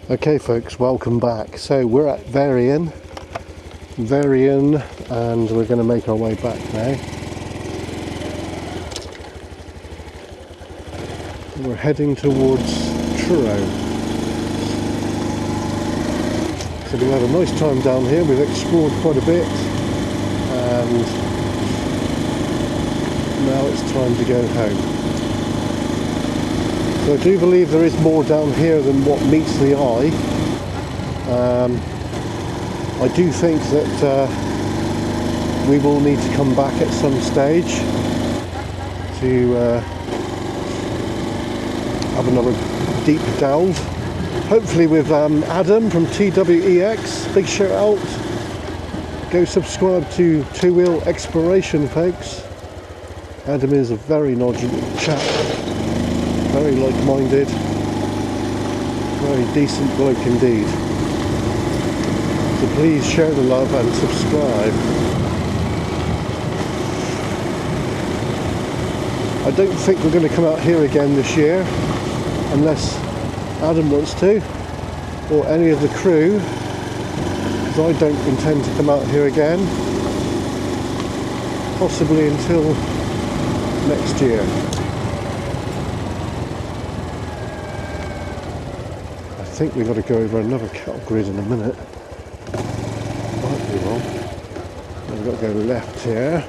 Okay folks, welcome back. So we're at Varian, and we're going to make our way back now. We're heading towards Truro. So we've had a nice time down here, we've explored quite a bit, and now it's time to go home. So I do believe there is more down here than what meets the eye. I do think that we will need to come back at some stage to have another deep delve. Hopefully with Adam from TWEX. Big shout out. Go subscribe to Two Wheel Exploration, folks. Adam is a very knowledgeable chap. Very like-minded, very decent bloke indeed. So please share the love and subscribe. I don't think we're going to come out here again this year, unless Adam wants to, or any of the crew, because I don't intend to come out here again, possibly until next year. I think we've got to go over another cattle grid in a minute. Might be wrong. We've got to go left here.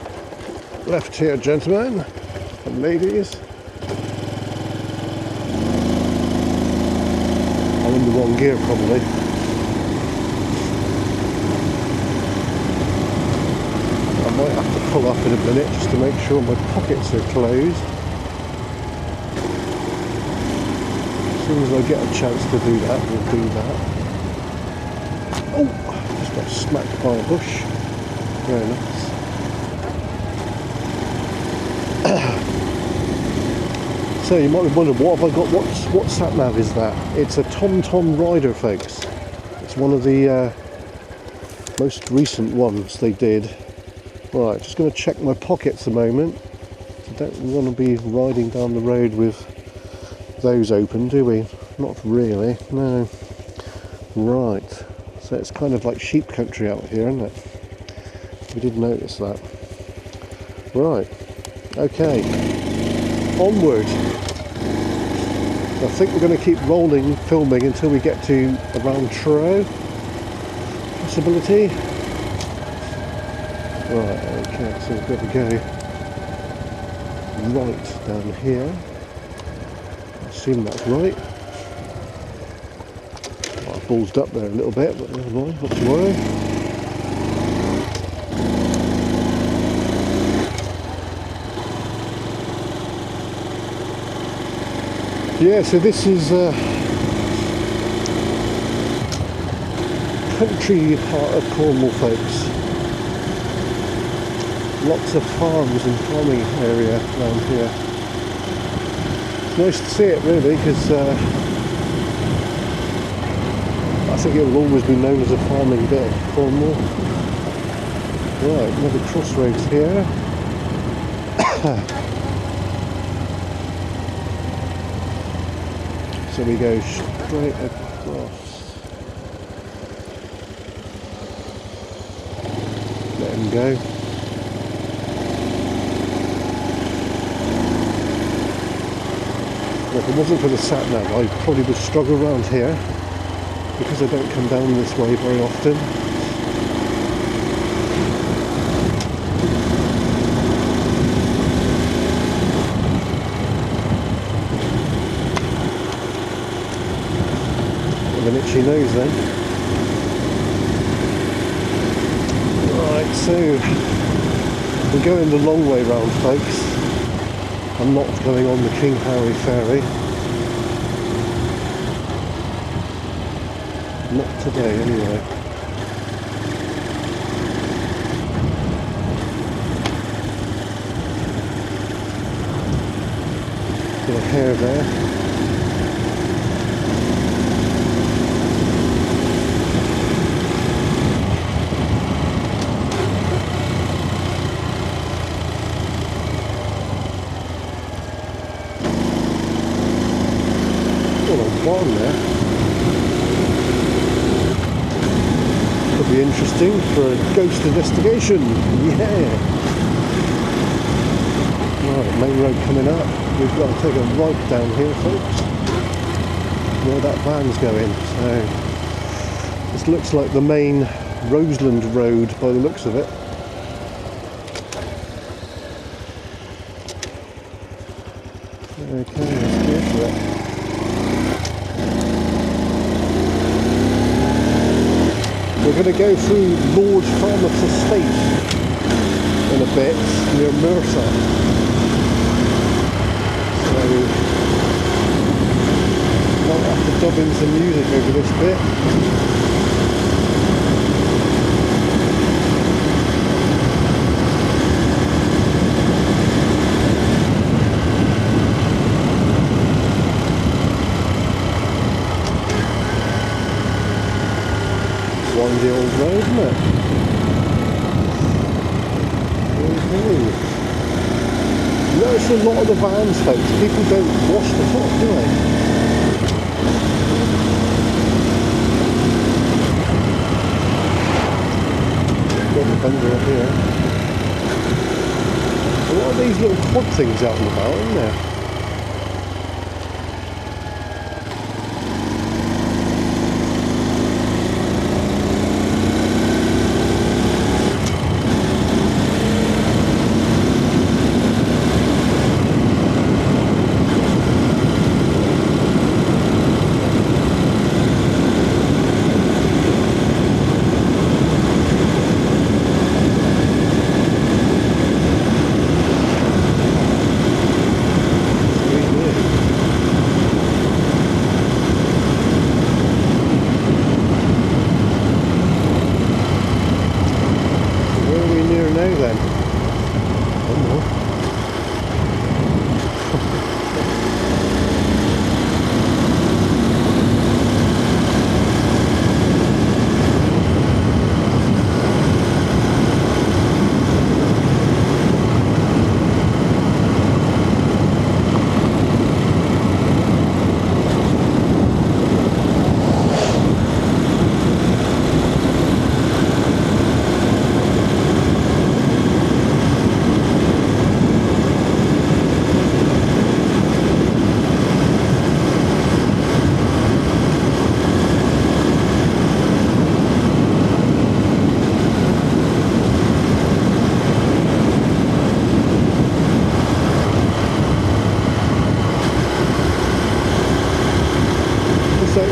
Left here, gentlemen and ladies. I'm in the wrong gear probably. I might have to pull up in a minute just to make sure my pockets are closed. As soon as I get a chance to do that, we'll do that. Oh, just got smacked by a bush. Very nice. So you might be wondering, what have I got? What sat nav is that? It's a TomTom Rider, folks. It's one of the most recent ones they did. Right, just going to check my pockets a moment. I don't want to be riding down the road with those open, do we? Not really, no. Right, so it's kind of like sheep country out here, isn't it? We did notice that. Right, okay, onward. I think we're going to keep rolling, filming until we get to around Truro, possibility. Right, okay, so we've got to go right down here. I assume that's right. Well, I ballsed up there a little bit, but never mind, not to worry. Yeah, so this is country part of Cornwall, folks. Lots of farms and farming area around here. It's nice to see it really, because I think it will always be known as a farming bit of Cornwall. Right, another crossroads here. So we go straight across. Let him go. If it wasn't for the sat nav, I probably would struggle around here because I don't come down this way very often. With an itchy nose then. Right, so we're going the long way round, folks. I'm not going on the King Harry ferry. Not today, anyway. Got a hair there. Barn there. be interesting for a ghost investigation. Yeah. Right, main road coming up. We've got to take a right down here, folks, where that van's going. So this looks like the main Roseland Road by the looks of it. Okay, let's go for it. We're going to go through Lord Falmouth's estate in a bit, near Mercer. So, might have to dub in some music over this bit. Windy old road, isn't it? Okay. Notice a lot of the vans, folks, people don't wash the top, do they? Got the fender up here. A lot of these little quad things out and about, isn't there?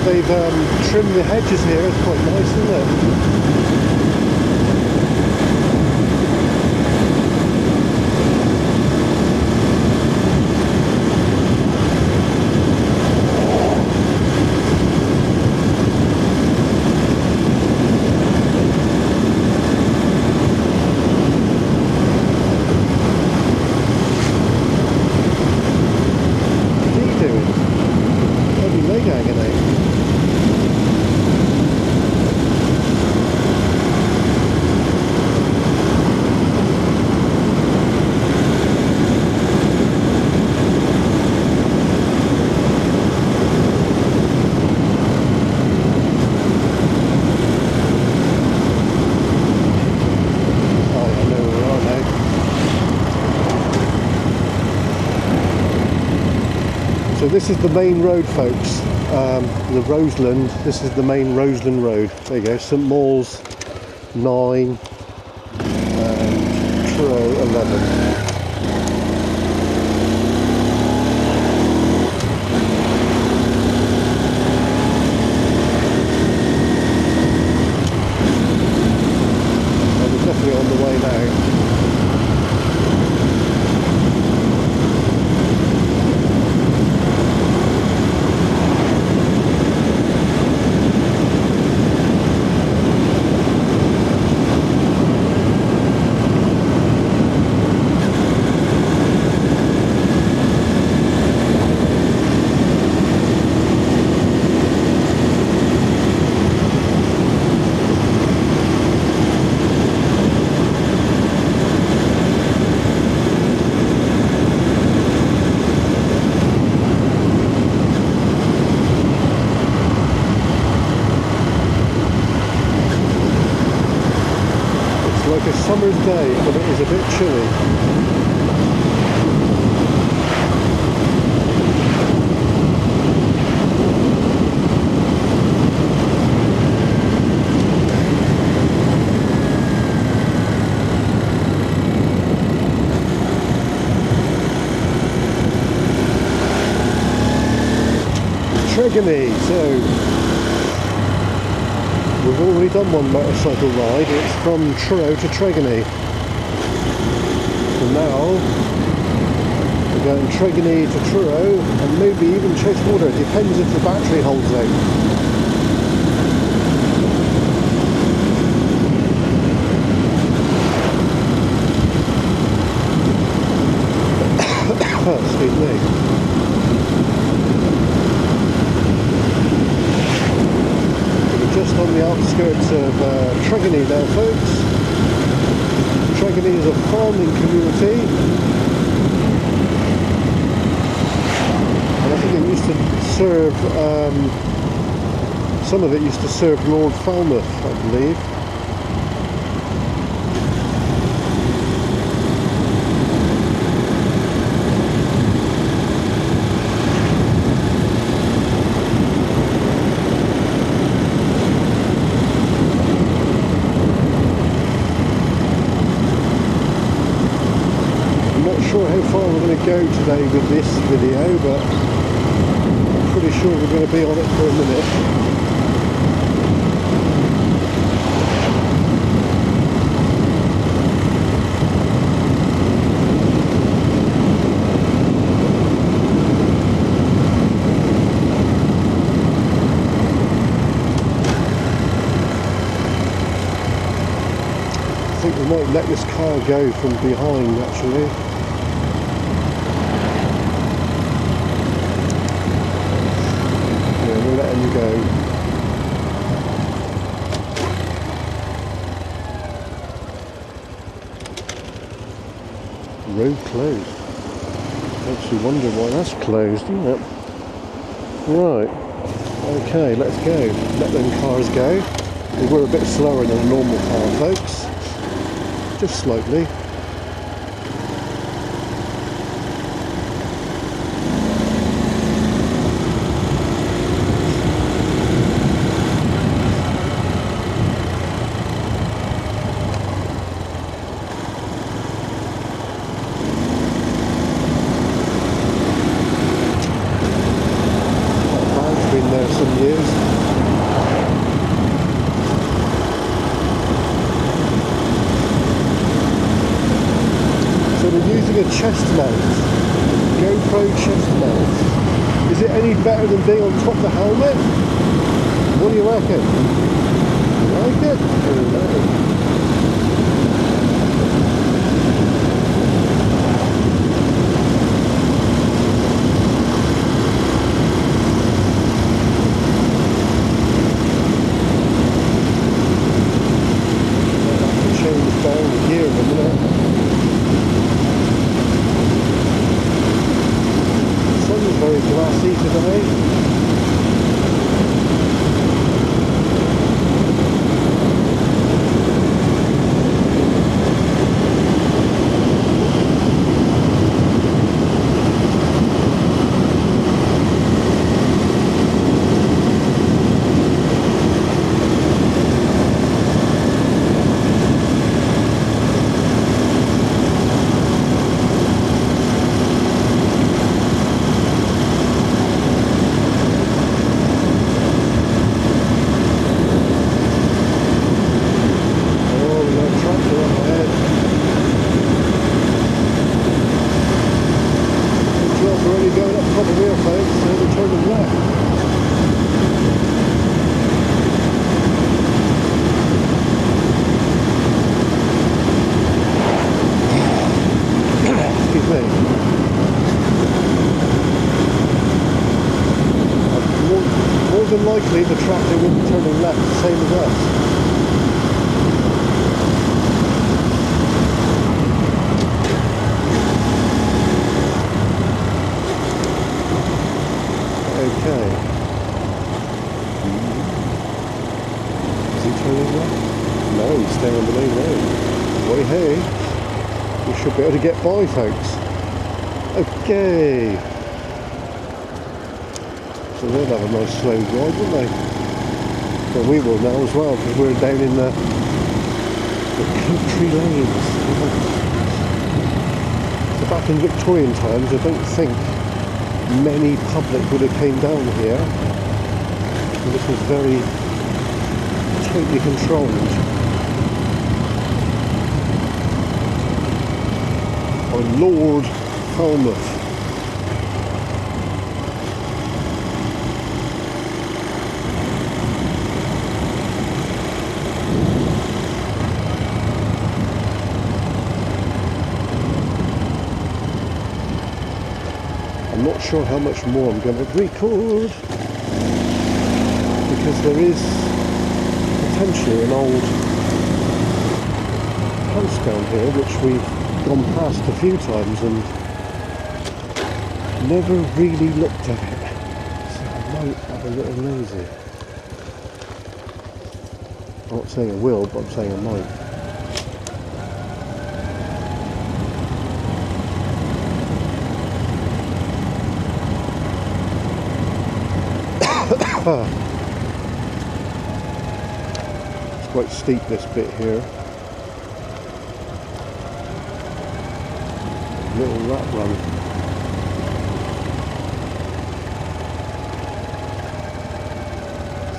They've trimmed the hedges here, it's quite nice, isn't it? What are you doing? Bloody leg agony. So this is the main road, folks, the Roseland. This is the main Roseland Road. There you go, St Mauls 9 and Truro 11. We're definitely on the way now. summer's day, but it is a bit chilly. Tregony, so we've already done one motorcycle ride. It's from Truro to Tregony. So now we're going Tregony to Truro and maybe even Chasewater. It depends if the battery holds out. Excuse me. Just on the outskirts of Tregony now, folks. Tregony is a farming community, and I think it used to serve, some of it used to serve Lord Falmouth, I believe. Sure how far we're going to go today with this video, but I'm pretty sure we're going to be on it for a minute. I think we might let this car go from behind actually. Letting you go. Road closed. Makes you wonder why that's closed, doesn't it? Right. Okay, let's go. Let them cars go. We were a bit slower than a normal car, folks. Just slightly. Some years. So we're using a chest mount, GoPro chest mount. Is it any better than being on top of the helmet? What do you reckon? You like it? I here in a minute. The sun's very glassy today. More than likely the tractor will be turning left, the same as us. Okay. Is he turning left? No, he's staying on the main road. Way hey, we should be able to get by, folks. Okay. So they'll have a nice slow ride, won't they? Well, we will now as well, because we're down in the country lanes. So back in Victorian times, I don't think many public would have came down here. And this was very tightly controlled. By Lord Falmouth. I'm not sure how much more I'm going to record, because there is potentially an old house down here which we've gone past a few times and never really looked at it, so I might have a little nosy. I'm not saying I will, but I'm saying I might. It's quite steep, this bit here. Little rat run.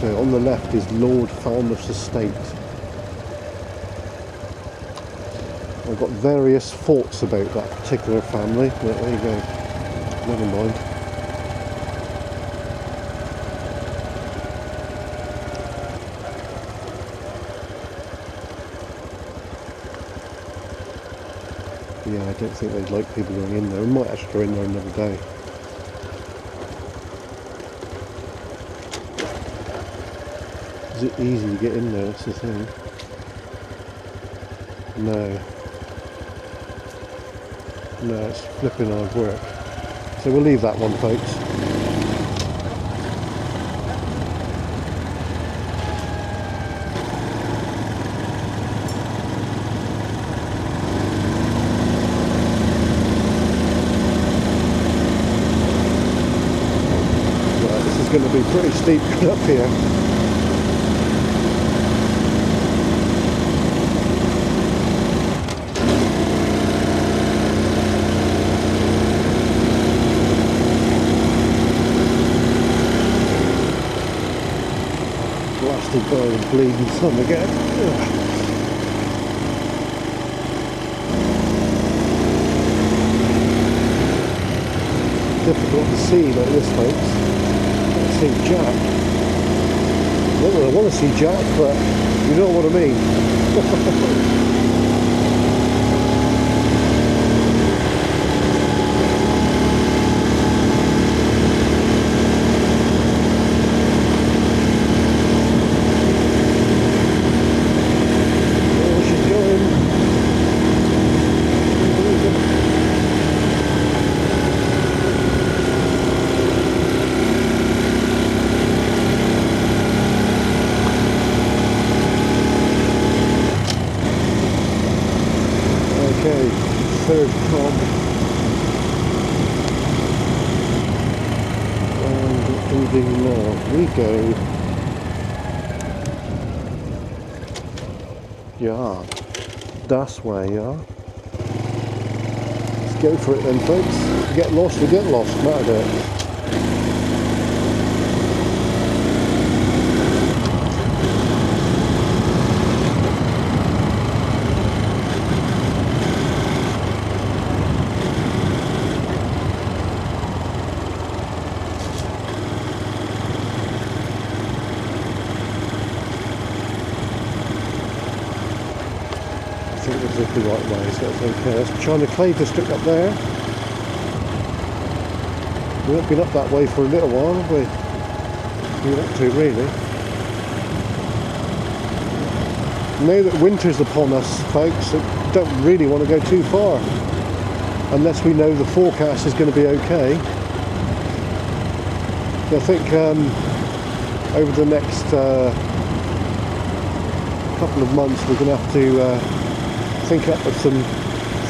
So on the left is Lord Falmouth's estate. I've got various thoughts about that particular family, but there you go. Never mind. Yeah, I don't think they'd like people going in there. We might actually go in there another day. Is it easy to get in there? That's the thing. No. No, it's flipping hard work. So we'll leave that one, folks. Going to be pretty steep up here. Blasted by the bleeding sun again. Ugh. Difficult to see like this, folks. See Jack. Not that I want to see Jack, but you know what I mean. Third cub, and ending now. We go. Yeah, that's way, yeah. Let's go for it then, folks. If we get lost, we get lost, matter it. I think this is the right way, so it's okay. That's China Clay District up there. We haven't been up that way for a little while, have we? We want to, really. Now that winter's upon us, folks, I don't really want to go too far. Unless we know the forecast is going to be okay. I think over the next couple of months we're going to have to think up of some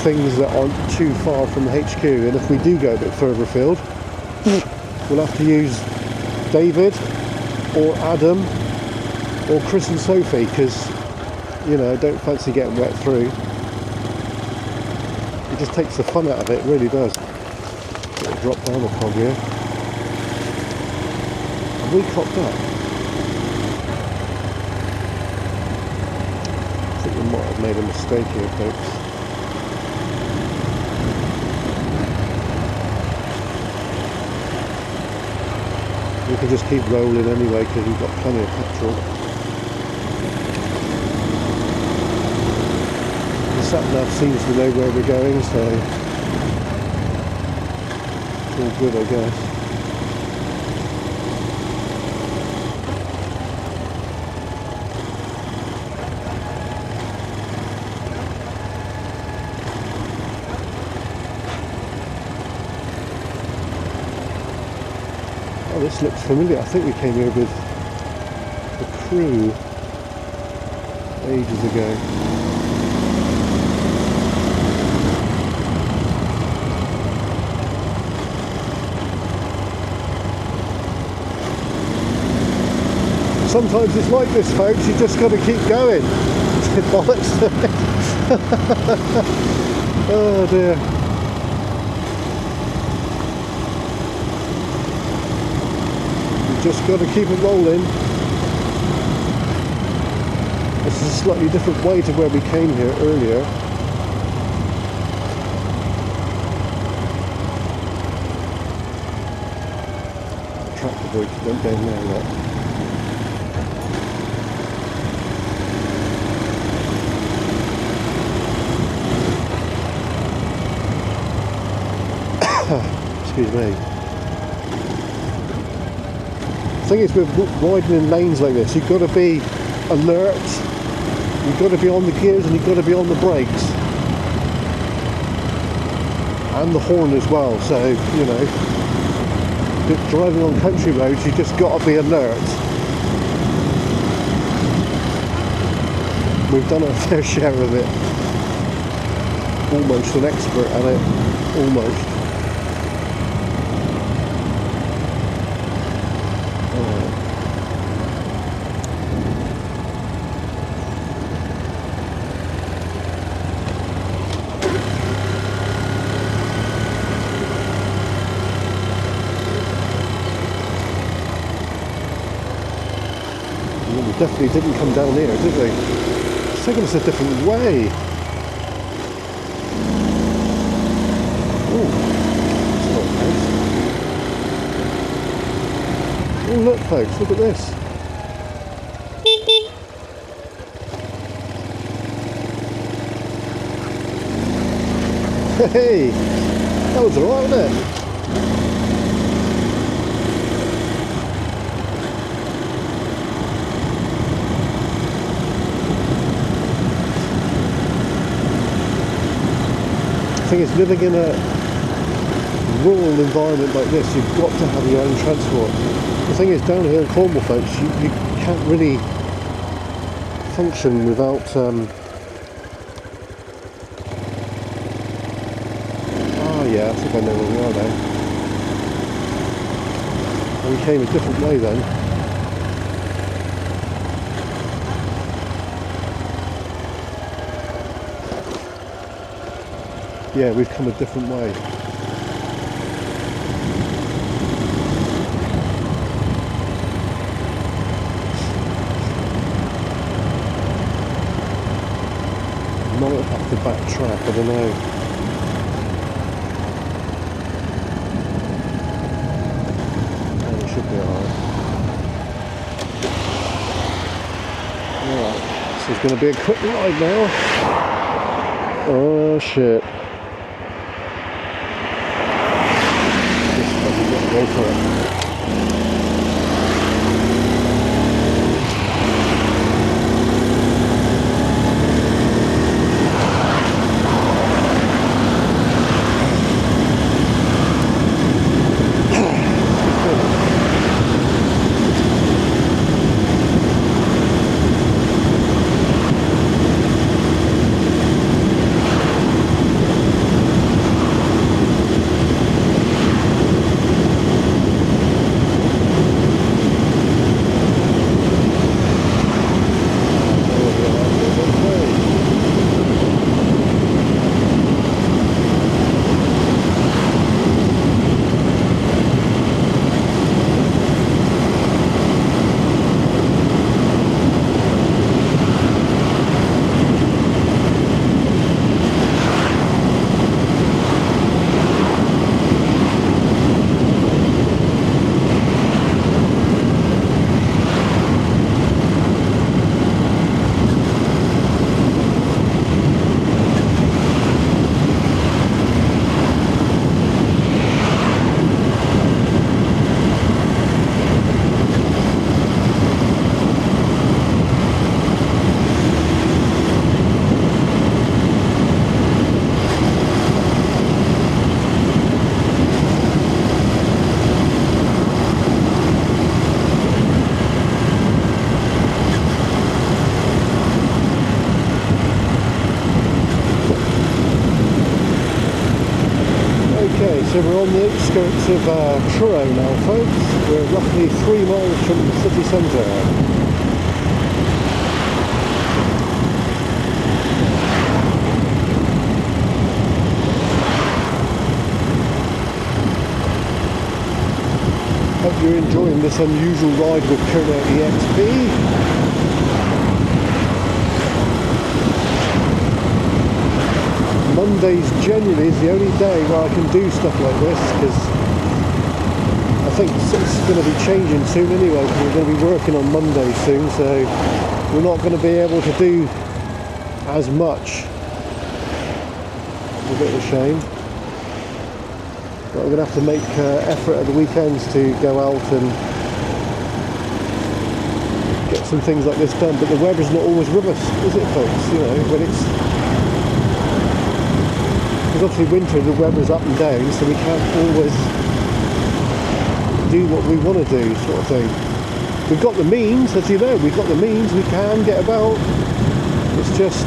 things that aren't too far from HQ, and if we do go a bit further afield, we'll have to use David or Adam or Chris and Sophie, because, you know, I don't fancy getting wet through. It just takes the fun out of it, it really does. Drop down the cog here. Have we cocked up? I think we might have made a mistake here, folks. We can just keep rolling anyway because we've got plenty of petrol. The sat-nav seems to know where we're going, so it's all good, I guess. Oh, this looks familiar. I think we came here with the crew ages ago. Sometimes it's like this, folks, you just got to keep going. Bollocks. Oh dear. You just got to keep it rolling. This is a slightly different way to where we came here earlier. The tractor boy went down there, look. Excuse me. The thing is, with riding in lanes like this, you've got to be alert, you've got to be on the gears, and you've got to be on the brakes. And the horn as well, so, you know, driving on country roads, you've just got to be alert. We've done our fair share of it. Almost an expert at it. Almost. Definitely didn't come down here, did they? It's taking us a different way. Oh, that's not nice. Oh look, folks, look at this. Hey, that was alright, wasn't it? The thing is, living in a rural environment like this, you've got to have your own transport. The thing is, down here in Cornwall, folks, you can't really function without oh yeah, I think I know where we are now. And we came a different way then. Yeah, we've come a different way. Might have to backtrack, I don't know. Oh, we should be alright. Alright, so it's going to be a quick ride now. Oh shit. Go for it. on the outskirts of Truro now, folks. We're roughly 3 miles from the city centre. Hope you're enjoying this unusual ride with Kerner EXP. Mondays generally is the only day where I can do stuff like this, because I think it's going to be changing soon anyway, because we're going to be working on Monday soon, so we're not going to be able to do as much. It's a bit of a shame. But I'm going to have to make effort at the weekends to go out and get some things like this done. But the weather's not always with us, is it, folks? You know, when it's... Because obviously winter, the weather's up and down, so we can't always do what we want to do, sort of thing. We've got the means, as you know, we've got the means, we can get about. It's just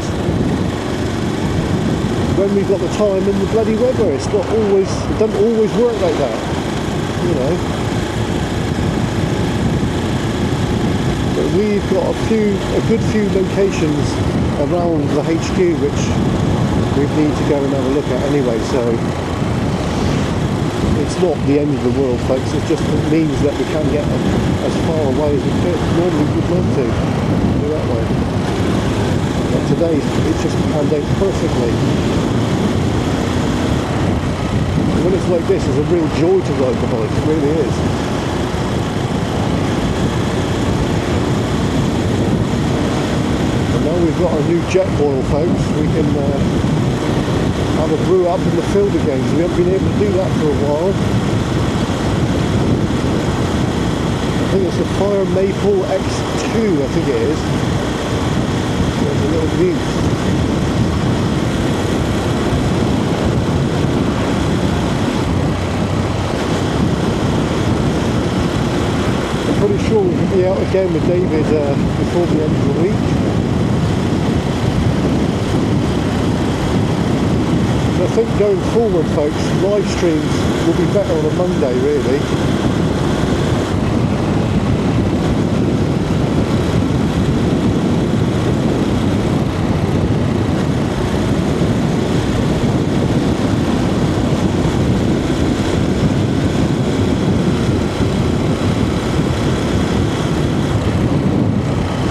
when we've got the time and the bloody weather, it's not always, it doesn't always work like that, you know. But we've got a good few locations around the HQ which we need to go and have a look at anyway, so it's not the end of the world, folks. It just means that we can get as far away as we could normally would love to do that way. But today it's just panned out perfectly. And when it's like this, it's a real joy to ride the bike, it really is. And now we've got our new jet boil, folks, we can have a brew up in the field again, so we haven't been able to do that for a while. I think it's a Fire Maple X2, I think it is. There's a little Mute. I'm pretty sure we'll be out again with David before the end of the week. I think going forward, folks, live streams will be better on a Monday, really.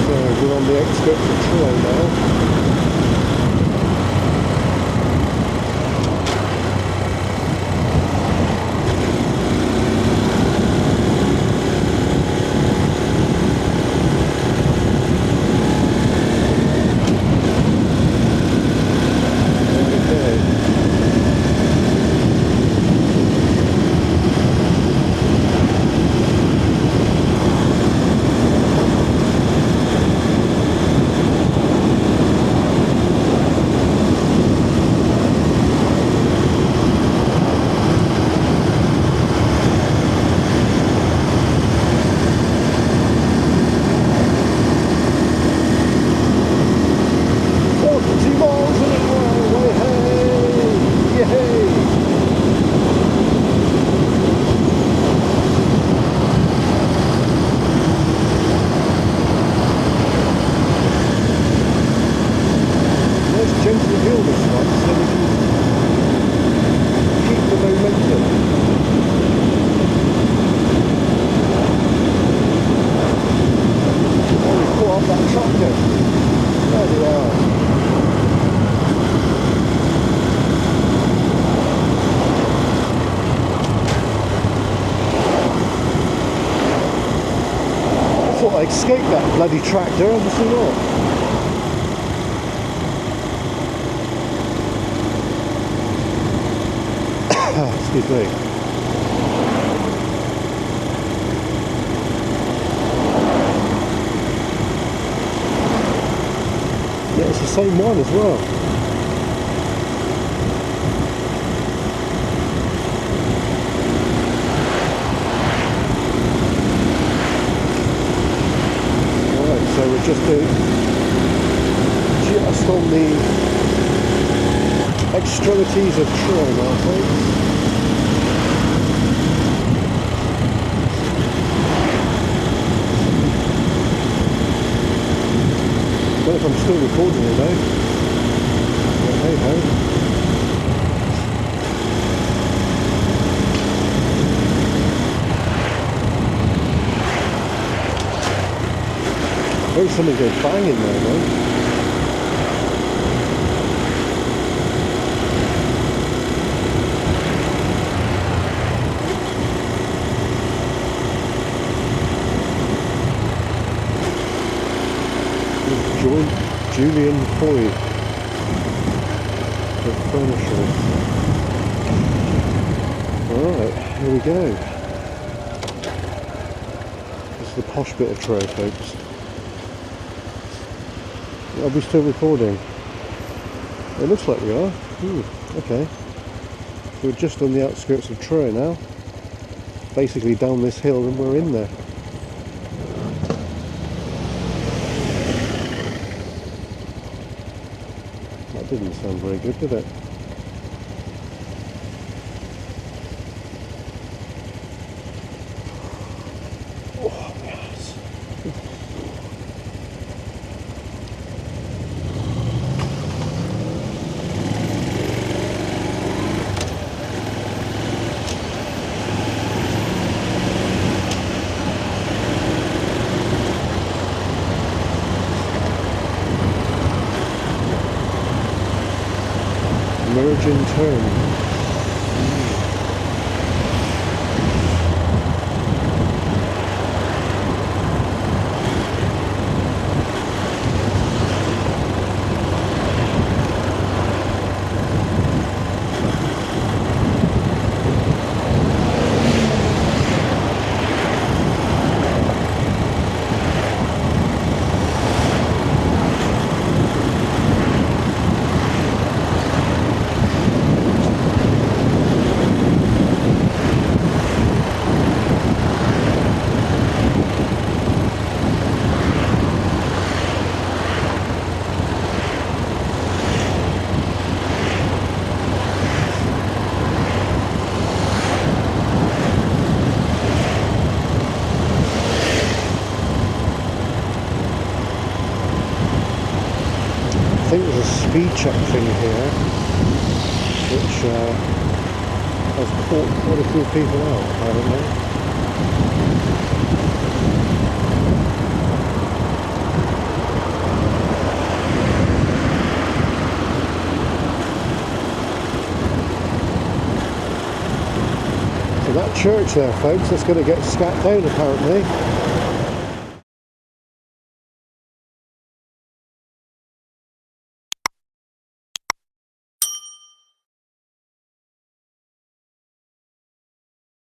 So we're on the outskirts of Truro now. I escaped that bloody tractor, obviously not. Excuse me. Yeah, it's the same one as well. So we're just on the extremities of Truro now, folks. if I'm still recording it though. But hey ho. There's something goes bang in there though. Julian Hoy, the furniture. Alright, here we go. This is the posh bit of Troy, folks. Are we still recording? It looks like we are. Okay. We're just on the outskirts of Troy now. Basically down this hill and we're in there. That didn't sound very good, did it? Oh, yes. Merge and turn. I think there's a speed check thing here which has caught quite a few people out, apparently. So that church there, folks, that's going to get scat down apparently.